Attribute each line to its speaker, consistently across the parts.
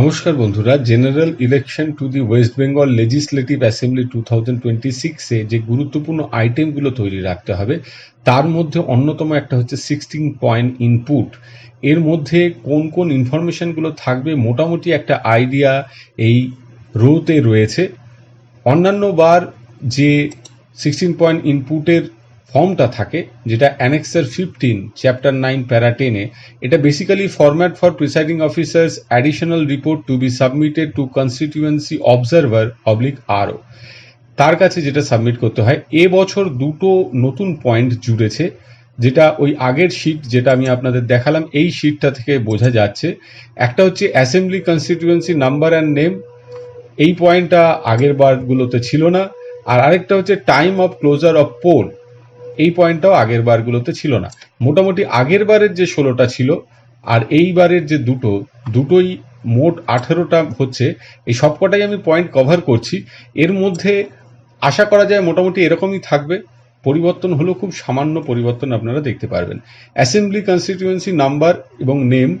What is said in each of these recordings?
Speaker 1: নমস্কার বন্ধুরা, general election to the West Bengal legislative assembly 2026-এ যে গুরুত্বপূর্ণ আইটেমগুলো তৈরি রাখতে হবে তার মধ্যে অন্যতম একটা হচ্ছে 16 পয়েন্ট ইনপুট। এর মধ্যে কোন কোন ইনফরমেশনগুলো থাকবে মোটামুটি একটা আইডিয়া এই রোতে রয়েছে। অন্যান্য বার যে 16 পয়েন্ট ইনপুটের ফর্মটা থাকে, যেটা অ্যানেক্সার 15 চ্যাপ্টার 9 প্যারা 10-এ, এটা basically format for presiding officers additional report to be submitted to constituency observer /RO, তার কাছে যেটা সাবমিট করতে হয়। এবছর দুটো নতুন পয়েন্ট জুড়েছে, যেটা ওই আগের শিট যেটা আমি আপনাদের দেখালাম এই শিটটা থেকে বোঝা যাচ্ছে। একটা হচ্ছে assembly constituency number and name, এই পয়েন্টটা আগের বারগুলোতে ছিল না। আর আরেকটা হচ্ছে time of closure of poll, এই পয়েন্টটাও আগের বারগুলোতে ছিল না। মোটামুটি আগের বারের যে 16টা ছিল আর এইবারের যে দুটোই মোট 18টা হচ্ছে। এই সবকটাই আমি পয়েন্ট কভার করছি। এর মধ্যে আশা করা যায় মোটামুটি এরকমই থাকবে, পরিবর্তন হলেও খুব সামান্য পরিবর্তন আপনারা দেখতে পারবেন। অ্যাসেম্বলি কনস্টিটিউয়েন্সি নাম্বার এবং নেম,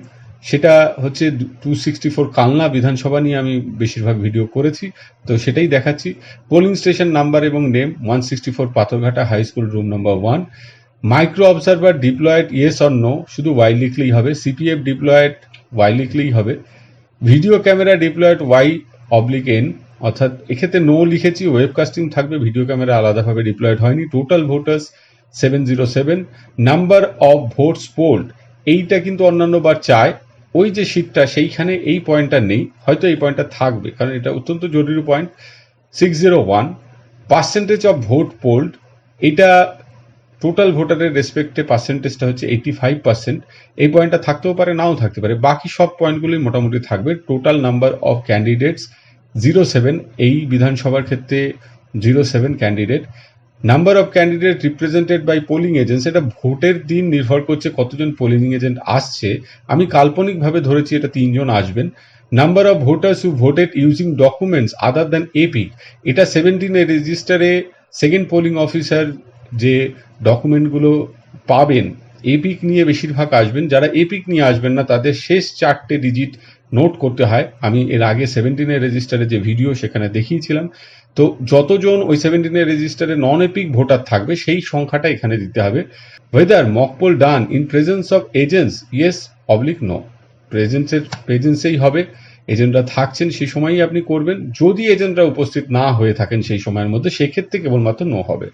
Speaker 1: সেটা হচ্ছে 264 কালনা বিধানসভা নিয়ে আমি বেশিরভাগ ভিডিও করেছি, তো সেটাই দেখাচ্ছি। পোলিং স্টেশন নাম্বার এবং name 164 Patharghata high school room number 1। Micro observer deployed yes or no, শুধু ওয়াই লিখলেই হবে। সিপিএফ ডিপ্লয়েড ওয়াই লিখলেই হবে। ভিডিও ক্যামেরা ডিপ্লয়েড Y/N, অর্থাৎ এক্ষেত্রে নো লিখেছি, ওয়েবকাস্টিং থাকবে, ভিডিও ক্যামেরা আলাদাভাবে ডিপ্লয়েড হয়নি। Total voters 707। Number of votes pooled, এইটা কিন্তু অন্যান্য বার চায়, ওই যে শিটটা সেইখানে এই পয়েন্টটা নেই, হয়তো এই পয়েন্টটা থাকবে কারণ এটা অত্যন্ত জরুরি point. 601। Percentage of vote pooled, এটা টোটাল ভোটারের রেসপেক্টে পার্সেন্টেজটা হচ্ছে 85%। এই পয়েন্টটা থাকতেও পারে, নাও থাকতে পারে, বাকি সব পয়েন্টগুলি মোটামুটি থাকবে। টোটাল নাম্বার অফ ক্যান্ডিডেটস 07, এই বিধানসভার ক্ষেত্রে 07 candidate. Number of candidate represented by polling agents, এটা ভোটের দিন নির্ভর করছে কতজন পোলিং এজেন্ট আসছে, আমি কাল্পনিকভাবে ধরেছি এটা 3 জন আসবেন। Number of voters who voted using documents other than epic, এটা 17 রেজিস্টারে সেকেন্ড পোলিং অফিসার যে ডকুমেন্টগুলো পাবেন এপিক নিয়ে বেশিরভাগ আসবেন। যারা এপিক নিয়ে আসবেন না তাদের শেষ 4টে ডিজিট নোট করতে হয়, আমি এর আগে 17 রেজিস্টারে যে ভিডিও সেখানে দেখিয়েছিলাম। তো যতজন ওই 17 রেজিস্টারে নন এপিক ভোটার থাকবে সেই সংখ্যাটা এখানে দিতে হবে। Whether mock poll done in presence of agents yes no, প্রেজেন্সেই হবে, এজেন্টরা থাকছেন সেই সময়ই আপনি করবেন। যদি এজেন্টরা উপস্থিত না হয়ে থাকেন সেই সময়ের মধ্যে, সেক্ষেত্রে কেবলমাত্র নো হবে।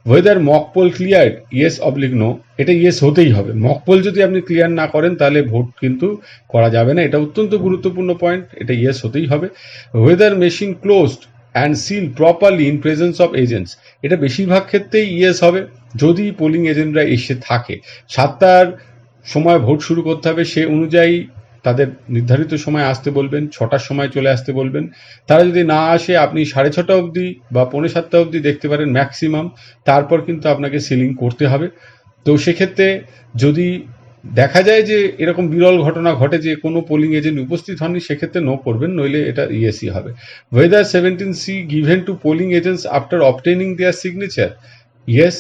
Speaker 1: ওয়েদার মকপোল ক্লিয়ার ইয়েস/নো, এটা ইয়েস হতেই হবে। মকপোল যদি আপনি ক্লিয়ার না করেন তাহলে ভোট কিন্তু করা যাবে না, এটা অত্যন্ত গুরুত্বপূর্ণ পয়েন্ট, এটা ইয়েস হতেই হবে। Weather machine closed and seal properly in presence of agents, এটা বেশিরভাগ ক্ষেত্রেই ইয়েস হবে যদি পোলিং এজেন্টরা এসে থাকে। 7টার সময় ভোট শুরু করতে হবে, সে অনুযায়ী তাদের নির্ধারিত সময় আসতে বলবেন, 6টার সময় চলে আসতে বলবেন। তারা যদি না আসে আপনি 6:30 অবধি বা 6:45 অবধি দেখতে পারেন ম্যাক্সিমাম, তারপর কিন্তু আপনাকে সিলিং করতে হবে। তো সেক্ষেত্রে যদি দেখা যায় যে এরকম বিরল ঘটনা ঘটে যে কোনো পোলিং এজেন্ট উপস্থিত হননি, সেক্ষেত্রে নো করবেন, নইলে এটা ইয়েসই হবে। Whether 17C given to polling agents after obtaining their signature, yes,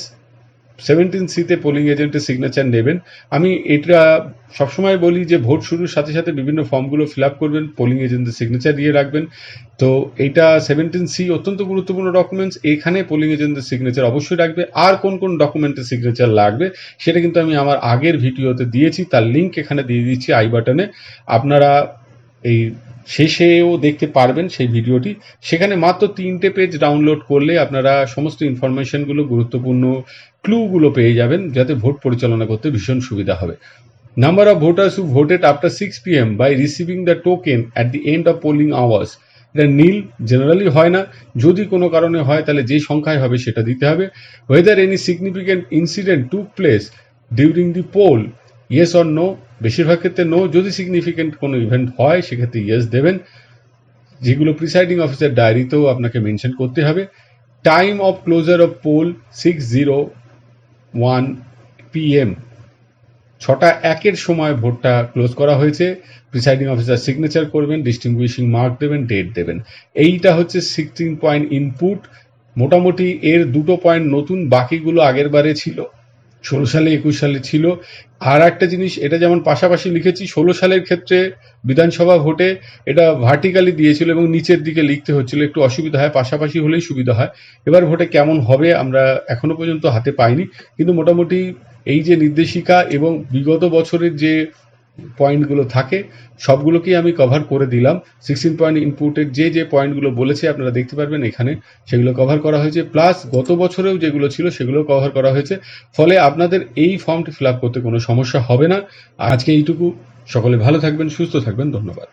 Speaker 1: 17C-তে পোলিং এজেন্টের সিগনেচার নেবেন। আমি এটা সবসময় বলি যে ভোট শুরুর সাথে সাথে বিভিন্ন ফর্মগুলো ফিল আপ করবেন, পোলিং এজেন্টের সিগনেচার দিয়ে রাখবেন। তো এইটা 17C অত্যন্ত গুরুত্বপূর্ণ ডকুমেন্টস, এখানে পোলিং এজেন্টের সিগনেচার অবশ্যই রাখবে। আর কোন কোন ডকুমেন্টের সিগনেচার লাগবে সেটা কিন্তু আমি আমার আগের ভিডিওতে দিয়েছি, তার লিঙ্ক এখানে দিয়ে দিচ্ছি আই বাটনে, আপনারা এই শেষেও দেখতে পারবেন সেই ভিডিওটি। সেখানে মাত্র 3টে পেজ ডাউনলোড করলে আপনারা সমস্ত ইনফরমেশনগুলো, গুরুত্বপূর্ণ ক্লুগুলো পেয়ে যাবেন, যাতে ভোট পরিচালনা করতে ভীষণ সুবিধা হবে। Number of voters who voted after 6 PM by receiving the token at the end of polling hours, এটা নীল জেনারেলি হয় না, যদি কোনো কারণে হয় তাহলে যে সংখ্যায় হবে সেটা দিতে হবে। Whether any significant incident took place during the poll, yes or no, বেশিরভাগ ক্ষেত্রে নো, যদি সিগনিফিকেন্ট কোনো ইভেন্ট হয় সেক্ষেত্রে ইয়েস দেবেন, যেগুলো প্রিসাইডিং অফিসার ডায়েরিতেও আপনাকে মেনশন করতে হবে। Time of closure of poll 6:01 PM, 6:01 সময় ভোটটা ক্লোজ করা হয়েছে। প্রিসাইডিং অফিসার সিগনেচার করবেন, ডিস্টিংগুইশিং মার্ক দেবেন, ডেট দেবেন। এইটা হচ্ছে 16 পয়েন্ট ইনপুট। মোটামুটি এর 2টো পয়েন্ট নতুন, বাকিগুলো আগের বারে ছিল। 16 সালে 21 সালে ছিল। আর একটা জিনিস, এটা যেমন পাশাপাশি লিখেছি, 16 সালের ক্ষেত্রে বিধানসভা ভোটে এটা ভার্টিক্যালি দিয়েছিল এবং নিচের দিকে লিখতে হচ্ছিল, একটু অসুবিধা হয়, পাশাপাশি হলেই সুবিধা হয়। এবার ভোটে কেমন হবে আমরা এখনো পর্যন্ত হাতে পাইনি, কিন্তু মোটামুটি এই যে নির্দেশিকা এবং বিগত বছরের যে পয়েন্টগুলো থাকে সবগুলোকেই আমি কভার করে দিলাম। 16 পয়েন্ট ইনপুটের যে যে পয়েন্টগুলো বলেছে আপনারা দেখতে পারবেন এখানে, সেগুলো কভার করা হয়েছে, প্লাস গত বছরেও যেগুলো ছিল সেগুলো কভার করা হয়েছে। ফলে আপনাদের এই ফর্মটি ফিল আপ করতে কোনো সমস্যা হবে না। আজকে এইটুকু। সকলে ভালো থাকবেন, সুস্থ থাকবেন। ধন্যবাদ।